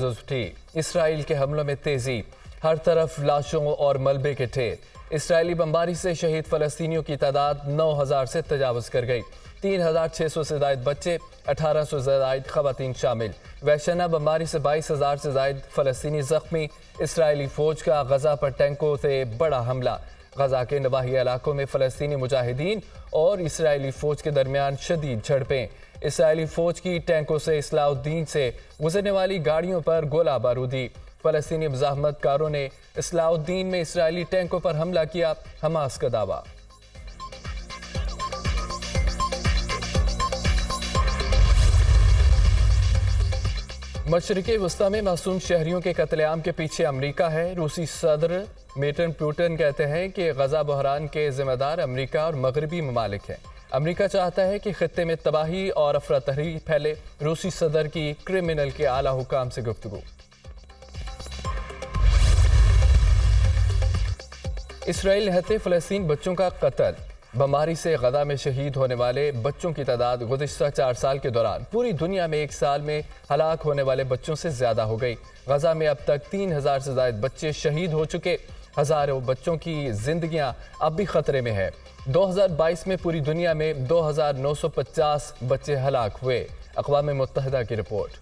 तहफ़्फ़ुज़ उठी। इसराइल के हमलों में तेज़ी, हर तरफ लाशों और मलबे के ढेर। इसराइली बमबारी से शहीद फ़लस्तीनियों की तादाद 9,000 से तजावज़ कर गई। 3,600 से ज़ायद बच्चे, 1,800 से ज़ायद ख़वातीन शामिल। वहशना बमबारी से 22,000 से ज़ायद फ़लस्तीनी ज़ख्मी। इसराइली फ़ौज का गज़ा पर टैंकों से बड़ा हमला। गज़ा के नवाही इलाकों में फ़लस्तीनी मुजाहिदीन और इसराइली फ़ौज के दरमियान शदीद झड़पें। इसराइली फ़ौज की टैंकों से इस्लाहुद्दीन से गुजरने वाली गाड़ियों पर गोला बारूदी। फ़लस्तीनी मुज़ाहमतकारों ने इस्लाहुद्दीन में इसराइली टैंकों पर हमला किया, हमास का दावा। मशरिक़ी वस्ता में मासूम शहरियों के कत्लेआम के पीछे अमरीका है। रूसी सदर पुतिन कहते हैं कि गज़ा बहरान के जिम्मेदार अमरीका और मगरबी ममालिक हैं। अमरीका चाहता है कि खित्ते में तबाही और अफरा तफरी फैले। रूसी सदर की क्रिमिनल के आला हुकाम से गुफ्तगू। इसराइल निहत्ते फ़लस्तीन बच्चों का कत्ल। बमबारी से गज़ा में शहीद होने वाले बच्चों की तादाद गुज़िश्ता 4 साल के दौरान पूरी दुनिया में एक साल में हलाक होने वाले बच्चों से ज़्यादा हो गई। गज़ा में अब तक 3,000 से ज़ायद बच्चे शहीद हो चुके। हज़ारों बच्चों की जिंदगियां अब भी खतरे में है। 2022 में पूरी दुनिया में 2,950 बच्चे हलाक हुए। अक़वाम मुत्तहिदा की रिपोर्ट।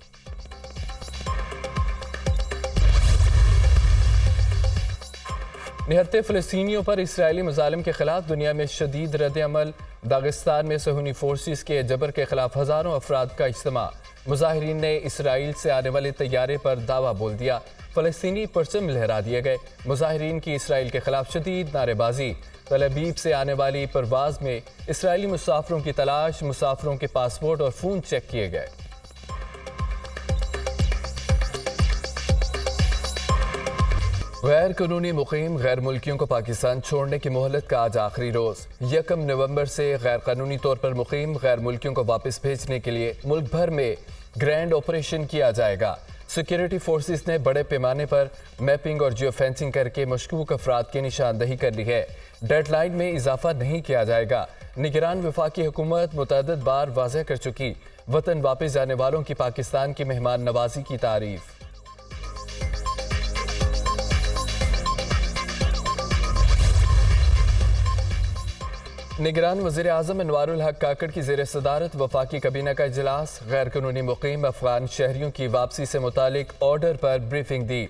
निहत्ते फ़लस्तीनियों पर इसराइली मुज़ालिम के खिलाफ दुनिया में शदीद रद्द-ए-अमल। दागिस्तान में सहूनी फोर्सेस के जबर के खिलाफ हज़ारों अफराद का इज्तिमा। मुज़ाहिरीन ने इसराइल से आने वाले तैयारे पर दावा बोल दिया। फ़लस्तीनी परचम लहरा दिए गए। मुज़ाहिरीन की इसराइल के खिलाफ शदीद नारेबाजी। तल अवीव से आने वाली परवाज़ में इसराइली मुसाफिरों की तलाश। मुसाफिरों के पासपोर्ट और फ़ोन चेक किए गए। गैर कानूनी मुकीम गैर मुल्कियों को पाकिस्तान छोड़ने की मोहलत का आज आखिरी रोज़। 1 नवंबर से गैर कानूनी तौर पर मुकीम गैर मुल्कियों को वापस भेजने के लिए मुल्क भर में ग्रैंड ऑपरेशन किया जाएगा। सिक्योरिटी फोर्सेस ने बड़े पैमाने पर मैपिंग और जियो फेंसिंग करके मशकूक अफराद की निशानदही कर ली है। डेडलाइन में इजाफा नहीं किया जाएगा। निगरान वफाकी हुकूमत मुतअद्दिद बार वाज़ेह कर चुकी। वतन वापस जाने वालों की पाकिस्तान की मेहमान नवाजी की तारीफ। निगरान वज़ीर आज़म अनवारुल हक काकड़ की ज़ेर सदारत वफाकी कबीना का इजलास। गैर कानूनी मुकीम अफगान शहरियों की वापसी से मुतालिक ऑर्डर पर ब्रीफिंग दी।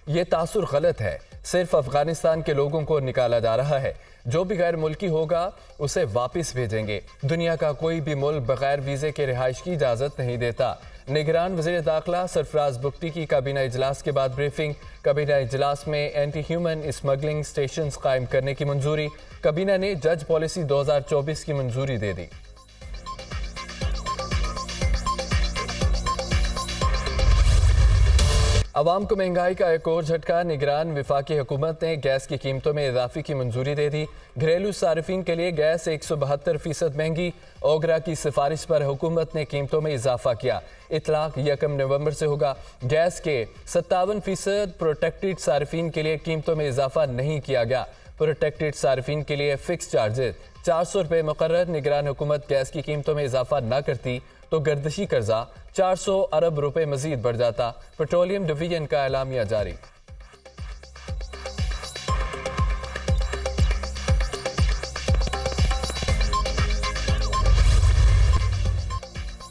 ये तासुर गलत है। सिर्फ अफगानिस्तान के लोगों को निकाला जा रहा है। जो भी गैर मुल्की होगा उसे वापस भेजेंगे। दुनिया का कोई भी मुल्क बगैर वीज़े के रिहाइश की इजाज़त नहीं देता। निगरान वज़ीर दाखिला सरफराज बुगटी की काबीना इजलास के बाद ब्रीफिंग। काबीना इजलास में एंटी ह्यूमन स्मगलिंग स्टेशन कायम करने की मंजूरी। काबीना ने जज पॉलिसी 2024 की मंजूरी दे दी। अवाम को महंगाई का एक और झटका। निगरान वफाकी हुकूमत ने गैस की कीमतों में इजाफे की मंजूरी दे दी। घरेलू सार्फिन के लिए गैस 172% महंगी। ओगरा की सिफारिश पर हुकूमत ने कीमतों में इजाफा किया। इतलाक 1 नवंबर से होगा। गैस के 57% प्रोटेक्टेड सार्फिन के लिए कीमतों में इजाफा नहीं किया गया। प्रोटेक्टेड सार्फिन के लिए फिक्स चार्जेस 400 रुपये मुकर्रर। निगरान हुकूमत गैस की कीमतों में इजाफा न करती तो गर्दिशी कर्जा 400 अरब रुपए मजीद बढ़ जाता। पेट्रोलियम डिवीजन का एलामिया जारी।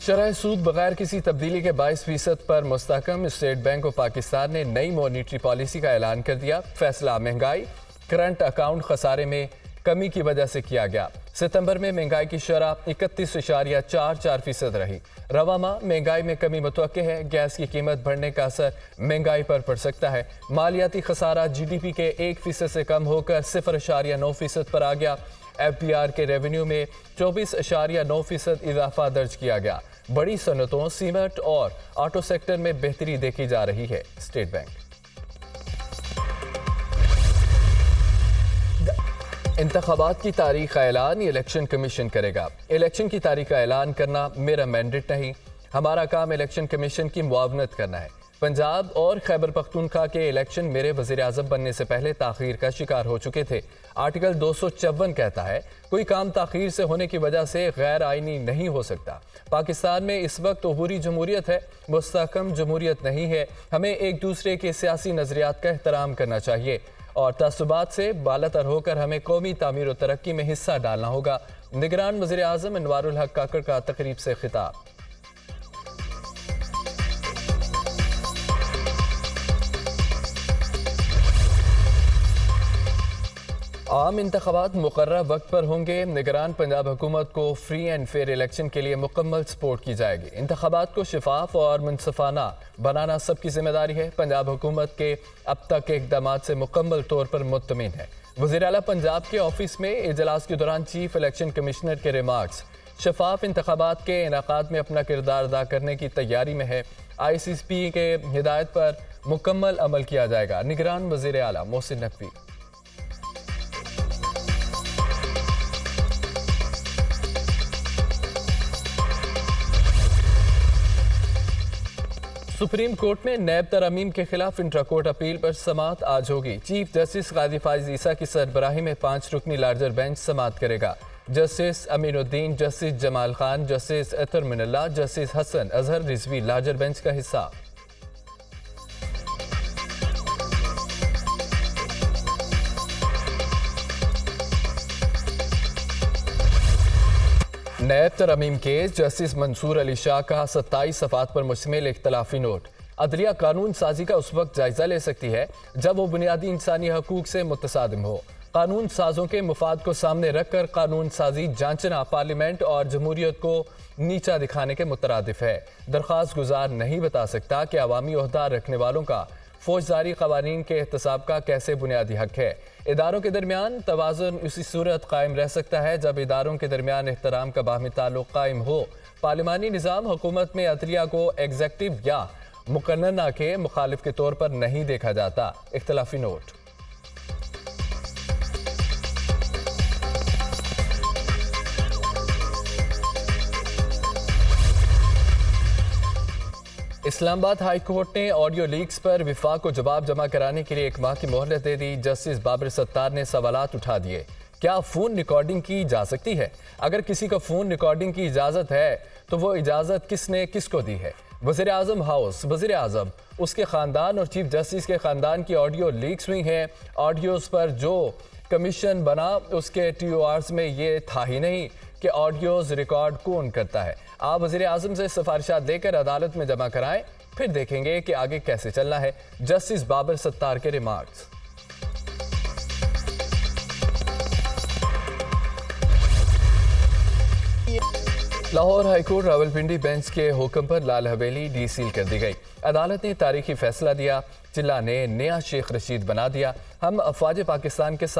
शरह सूद बगैर किसी तब्दीली के 22% पर मुस्तहकम। स्टेट बैंक ऑफ पाकिस्तान ने नई मॉनिटरी पॉलिसी का ऐलान कर दिया। फैसला महंगाई करंट अकाउंट खसारे में कमी की वजह से किया गया। सितंबर में महंगाई की शरह 31.44% रही। रवा माह महंगाई में कमी मुतवक्के है। गैस की कीमत बढ़ने का असर महंगाई पर पड़ सकता है। मालियाती खसारा GDP के 1% से कम होकर 0.9% पर आ गया। FBR के रेवेन्यू में 24.9% इजाफा दर्ज किया गया। बड़ी सनतों सीमेंट और ऑटो सेक्टर में बेहतरी देखी जा रही है। State bank. इंतखाबात की तारीख का ऐलान इलेक्शन कमीशन करेगा। इलेक्शन की तारीख का ऐलान करना मेरा मैंडेट नहीं। हमारा काम इलेक्शन कमीशन की मुआवनत करना है। पंजाब और खैबर पख्तूनख्वा के इलेक्शन मेरे वज़ीर आज़म बनने से पहले ताख़ीर का शिकार हो चुके थे। आर्टिकल 254 कहता है कोई काम ताख़ीर से होने की वजह से गैर आइनी नहीं हो सकता। पाकिस्तान में इस वक्त अबूरी जमहूरियत है, मुस्तहकम जमहूरियत नहीं है। हमें एक दूसरे के सियासी नज़रियात का एहतराम करना चाहिए और तअस्सुबात से बालातर होकर हमें कौमी तामीर और तरक्की में हिस्सा डालना होगा। निगरान वज़ीर आज़म अनवारुल हक काकड़ का तकरीब से खिताब। आम इंतखाबात मुकर्रर वक्त पर होंगे। निगरान पंजाब हुकूमत को फ्री एंड फेयर इलेक्शन के लिए मुकम्मल सपोर्ट की जाएगी। इंतखाबात को शफाफ और मुनसफाना बनाना सबकी जिम्मेदारी है। पंजाब हुकूमत के अब तक के इकदाम से मुकम्मल तौर पर मुतमिन है। वज़ीर आला पंजाब के ऑफिस में इजलास के दौरान चीफ इलेक्शन कमिश्नर के रिमार्क्स। शफाफ इंतखाबात के इनेकाद में अपना किरदार अदा करने की तैयारी में है। ICP के हिदायत पर मुकम्मल अमल किया जाएगा। निगरान वज़ीर आला मोहसिन नकवी। सुप्रीम कोर्ट में नैब तरमीम के खिलाफ इंट्रा कोर्ट अपील पर समाअत आज होगी। चीफ जस्टिस काजी फाइज ईसा की सरबराही में 5 रुकनी लार्जर बेंच समाअत करेगा। Justice Aminuddin, justice Jamal Khan, justice Athar Minallah, justice Hasan Azhar Rizvi larger bench का हिस्सा। नैब तरमीम केस जस्टिस मंसूर अली शाह का 27 सफ़ात पर मुश्तमिल इख्तलाफी नोट। अदलिया कानून साजी का उस वक्त जायजा ले सकती है जब वो बुनियादी इंसानी हकूक से मुतसादिम हो। कानून साजों के मुफाद को सामने रखकर कानून साजी जांचना पार्लियामेंट और जमहूरियत को नीचा दिखाने के मुतरादिफ है। दरख्वास्त गुजार नहीं बता सकता कि अवामी ओहदा रखने वालों का फौजदारी कवानीन के एहतसाब का कैसे बुनियादी हक है। इदारों के दरमियान तवाज़ुन उसी सूरत कायम रह सकता है जब इदारों के दरमियान एहतराम का बाहमी ताल्लुक कायम हो। पार्लिमानी निज़ाम हुकूमत में अदलिया को एग्जेक्टिव या मुकन्नना के मुखालिफ के तौर पर नहीं देखा जाता। इख्तलाफी नोट। इस्लामाबाद हाई कोर्ट ने ऑडियो लीक्स पर विफाक को जवाब जमा कराने के लिए 1 माह की मोहलत दे दी। जस्टिस बाबर सत्तार ने सवालात उठा दिए। क्या फ़ोन रिकॉर्डिंग की जा सकती है? अगर किसी को फ़ोन रिकॉर्डिंग की इजाज़त है तो वो इजाज़त किसने किसको दी है? वज़ीर आज़म हाउस, वज़ीर आज़म, उसके ख़ानदान और चीफ जस्टिस के ख़ानदान की ऑडियो लीक्स हुई हैं। ऑडियोज़ पर जो कमीशन बना उसके TORs में ये था ही नहीं कि ऑडियोज़ रिकॉर्ड कौन करता है। आप वज़ीर आज़म से सिफारिशात लेकर अदालत में जमा कराएं, फिर देखेंगे कि आगे कैसे चलना है। जस्टिस बाबर सत्तार के remarks. Lahore high court Rawalpindi bench के हुक्म पर लाल हवेली डीसील कर दी गई। अदालत ने तारीखी फैसला दिया। जिला ने नया शेख रशीद बना दिया। हम अफवाज पाकिस्तान के साथ